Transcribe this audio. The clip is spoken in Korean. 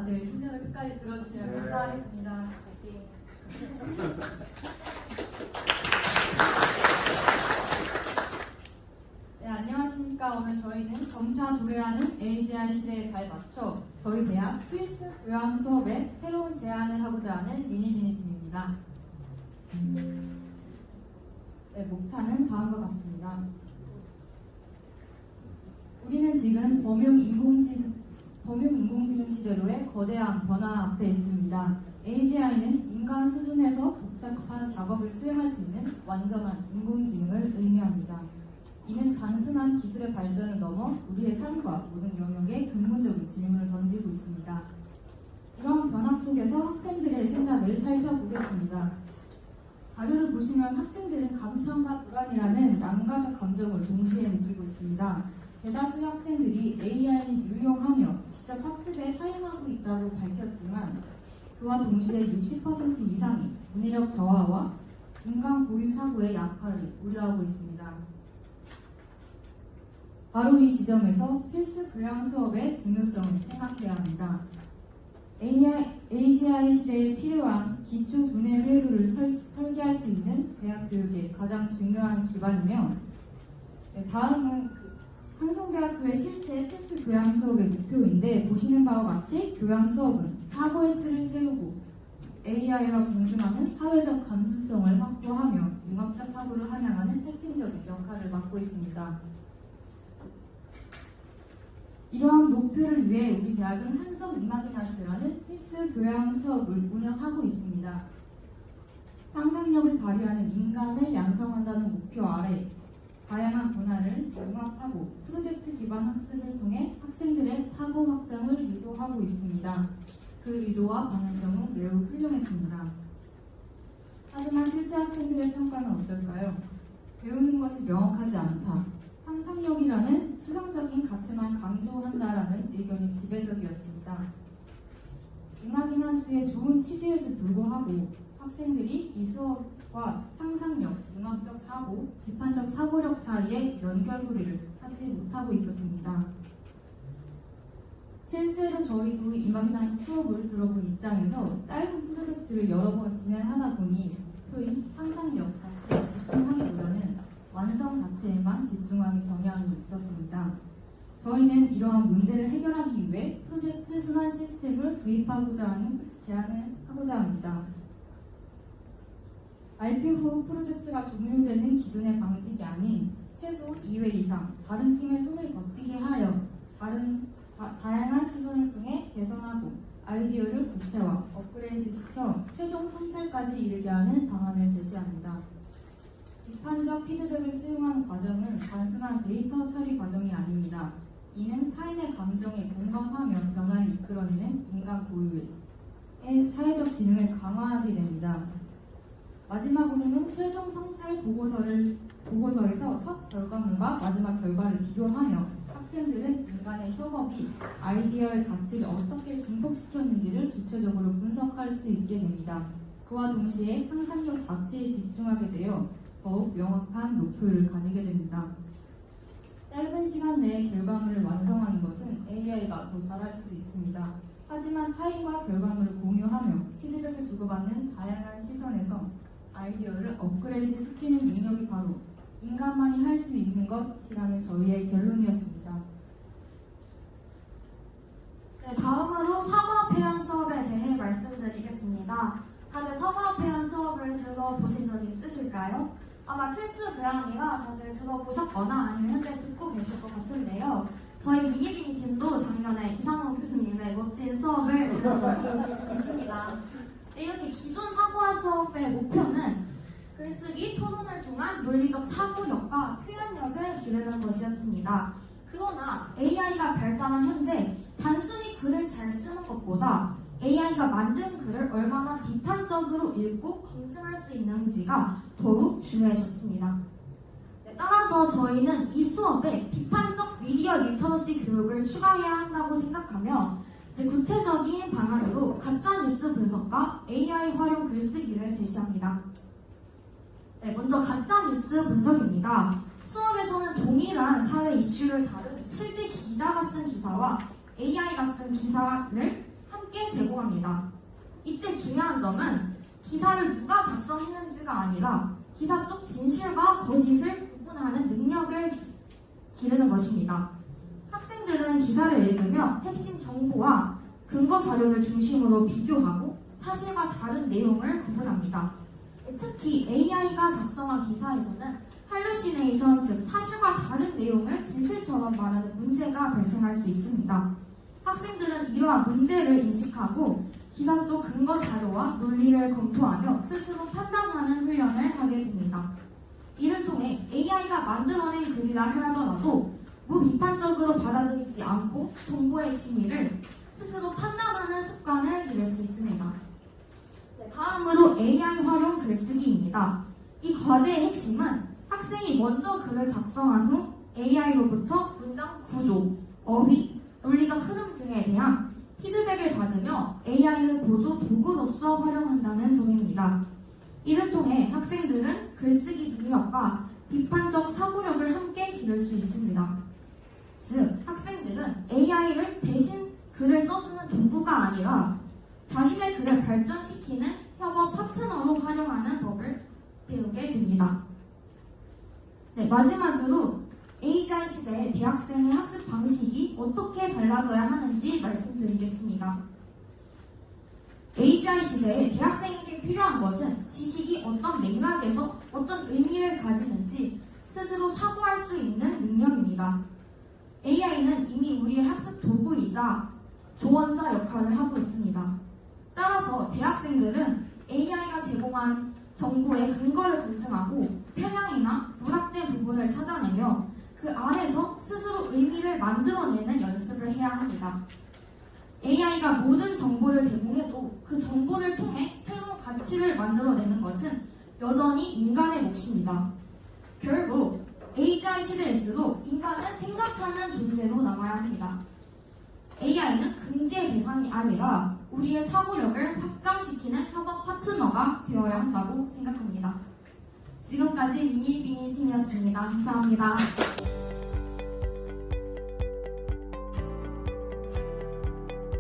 다들 신년을 끝까지 들어주시면 감사하겠습니다. 네, 안녕하십니까. 오늘 저희는 점차 도래하는 AGI 시대에 발맞춰 저희 대학 필수 교양 수업에 새로운 제안을 하고자 하는 미니미니 팀입니다. 네, 목차는 다음과 같습니다. 우리는 지금 범용 인공지능 시대로의 거대한 변화 앞에 있습니다. AGI는 인간 수준에서 복잡한 작업을 수행할 수 있는 완전한 인공지능을 의미합니다. 이는 단순한 기술의 발전을 넘어 우리의 삶과 모든 영역에 근본적인 질문을 던지고 있습니다. 이런 변화 속에서 학생들의 생각을 살펴보겠습니다. 자료를 보시면 학생들은 감청과 불안이라는 양가적 감정을 동시에 느끼고 있습니다. 대다수 학생들이 AI는 유용하며 직접 학습에 사용하고 있다고 밝혔지만 그와 동시에 60% 이상이 문해력 저하와 인간 고유 사고의 약화를 우려하고 있습니다. 바로 이 지점에서 필수 교양 수업의 중요성을 생각해야 합니다. AGI 시대에 필요한 기초 두뇌 회로를 설계할 수 있는 대학 교육의 가장 중요한 기반이며, 다음은 한송대학교의 실제 필수 교양 수업의 목표인데, 보시는 바와 같이 교양 수업은 사고의 틀을 세우고 AI와 공존하는 사회적 감수성을 확보하며 융합적 사고를 함양하는 핵심적인 역할을 맡고 있습니다. 이러한 목표를 위해 우리 대학은 한성 이마기나스라는 필수 교양 수업을 운영하고 있습니다. 상상력을 발휘하는 인간을 양성한다는 목표 아래 다양한 분야를 융합하고 프로젝트 기반 학습을 통해 학생들의 사고 확장을 유도하고 있습니다. 그 의도와 방향성은 매우 훌륭했습니다. 하지만 실제 학생들의 평가는 어떨까요? 배우는 것이 명확하지 않다. 상상력이라는 추상적인 가치만 강조한다라는 의견이 지배적이었습니다. 이마기나스의 좋은 취지에도 불구하고 학생들이 이 수업과 상상력, 융합적 사고, 비판적 사고력 사이의 연결고리를 찾지 못하고 있었습니다. 실제로 저희도 이마기나스 수업을 들어본 입장에서 짧은 프로젝트를 여러 번 진행하다 보니 목표인 상상력 자체에 집중하기보다는 완성 자체에만 집중하는 경향이 있었습니다. 저희는 이러한 문제를 해결하기 위해 프로젝트 순환 시스템을 도입하고자 하는 제안을 하고자 합니다. 발표 후 프로젝트가 종료되는 기존의 방식이 아닌 최소 2회 이상 다른 팀의 손을 거치게 하여 다양한 시선을 통해 개선하고 아이디어를 구체화, 업그레이드시켜 최종 성찰까지 이르게 하는 방안을 제시합니다. 비판적 피드백을 수용하는 과정은 단순한 데이터 처리 과정이 아닙니다. 이는 타인의 감정에 공감하며 변화를 이끌어내는 인간 고유의 사회적 지능을 강화하게 됩니다. 마지막으로는 최종 성찰 보고서에서 첫 결과물과 마지막 결과를 비교하며 학생들은 인간의 협업이 아이디어의 가치를 어떻게 증폭시켰는지를 주체적으로 분석할 수 있게 됩니다. 그와 동시에 상상력 자체에 집중하게 되어 더욱 명확한 목표를 가지게 됩니다. 짧은 시간 내에 결과물을 완성하는 것은 AI가 더 잘할 수도 있습니다. 하지만 타인과 결과물을 공유하며 피드백을 주고받는 다양한 시선에서 아이디어를 업그레이드 시키는 능력이 바로 인간만이 할 수 있는 것이라는 저희의 결론이었습니다. 네, 다음으로 사과표현 수업에 대해 말씀드리겠습니다. 다들 사과표현 수업을 들어보신 적이 있으실까요? 아마 필수 교양이라 다들 들어보셨거나 아니면 현재 듣고 계실 것 같은데요. 저희 미니미니 팀도 작년에 이상호 교수님의 멋진 수업을 들은 적이 있습니다. 이렇게 기존 사고화 수업의 목표는 글쓰기, 토론을 통한 논리적 사고력과 표현력을 기르는 것이었습니다. 그러나 AI가 발달한 현재 단순히 글을 잘 쓰는 것보다 AI가 만든 글을 얼마나 비판적으로 읽고 검증할 수 있는지가 더욱 중요해졌습니다. 따라서 저희는 이 수업에 비판적 미디어 리터러시 교육을 추가해야 한다고 생각하며 구체적인 방안으로 가짜뉴스 분석과 AI 활용 글쓰기를 제시합니다. 먼저 가짜뉴스 분석입니다. 수업에서는 동일한 사회 이슈를 다룬 실제 기자가 쓴 기사와 AI가 쓴 기사를 함께 함께 제공합니다. 이때 중요한 점은 기사를 누가 작성했는지가 아니라 기사 속 진실과 거짓을 구분하는 능력을 기르는 것입니다. 학생들은 기사를 읽으며 핵심 정보와 근거 자료를 중심으로 비교하고 사실과 다른 내용을 구분합니다. 특히 AI가 작성한 기사에서는 할루시네이션, 즉 사실과 다른 내용을 진실처럼 말하는 문제가 발생할 수 있습니다. 학생들은 이러한 문제를 인식하고 기사 속 근거 자료와 논리를 검토하며 스스로 판단하는 훈련을 하게 됩니다. 이를 통해 AI가 만들어낸 글이라 하더라도 무비판적으로 받아들이지 않고 정보의 진위를 스스로 판단하는 습관을 기를 수 있습니다. 다음으로 AI 활용 글쓰기입니다. 이 과제의 핵심은 학생이 먼저 글을 작성한 후 AI로부터 문장 구조, 어휘, 논리적 흐름 등에 대한 피드백을 받으며 AI를 보조 도구로서 활용한다는 점입니다. 이를 통해 학생들은 글쓰기 능력과 비판적 사고력을 함께 기를 수 있습니다. 즉, 학생들은 AI를 대신 글을 써주는 도구가 아니라 자신의 글을 발전시키는 협업 파트너로 활용하는 법을 배우게 됩니다. 마지막으로 AGI 시대의 대학생의 학습 방식이 어떻게 달라져야 하는지 말씀드리겠습니다. AGI 시대에 대학생에게 필요한 것은 지식이 어떤 맥락에서 어떤 의미를 가지는지 스스로 사고할 수 있는 능력입니다. AI는 이미 우리의 학습 도구이자 조언자 역할을 하고 있습니다. 따라서 대학생들은 AI가 제공한 정보의 근거를 검증하고 편향이나 누락된 부분을 찾아내며 그 안에서 스스로 의미를 만들어내는 연습을 해야 합니다. AI가 모든 정보를 제공해도 그 정보를 통해 새로운 가치를 만들어내는 것은 여전히 인간의 몫입니다. 결국 AGI 시대일수록 인간은 생각하는 존재로 남아야 합니다. AI는 금지의 대상이 아니라 우리의 사고력을 확장시키는 협업 파트너가 되어야 한다고 생각합니다. 지금까지 미니비니 팀이었습니다. 감사합니다.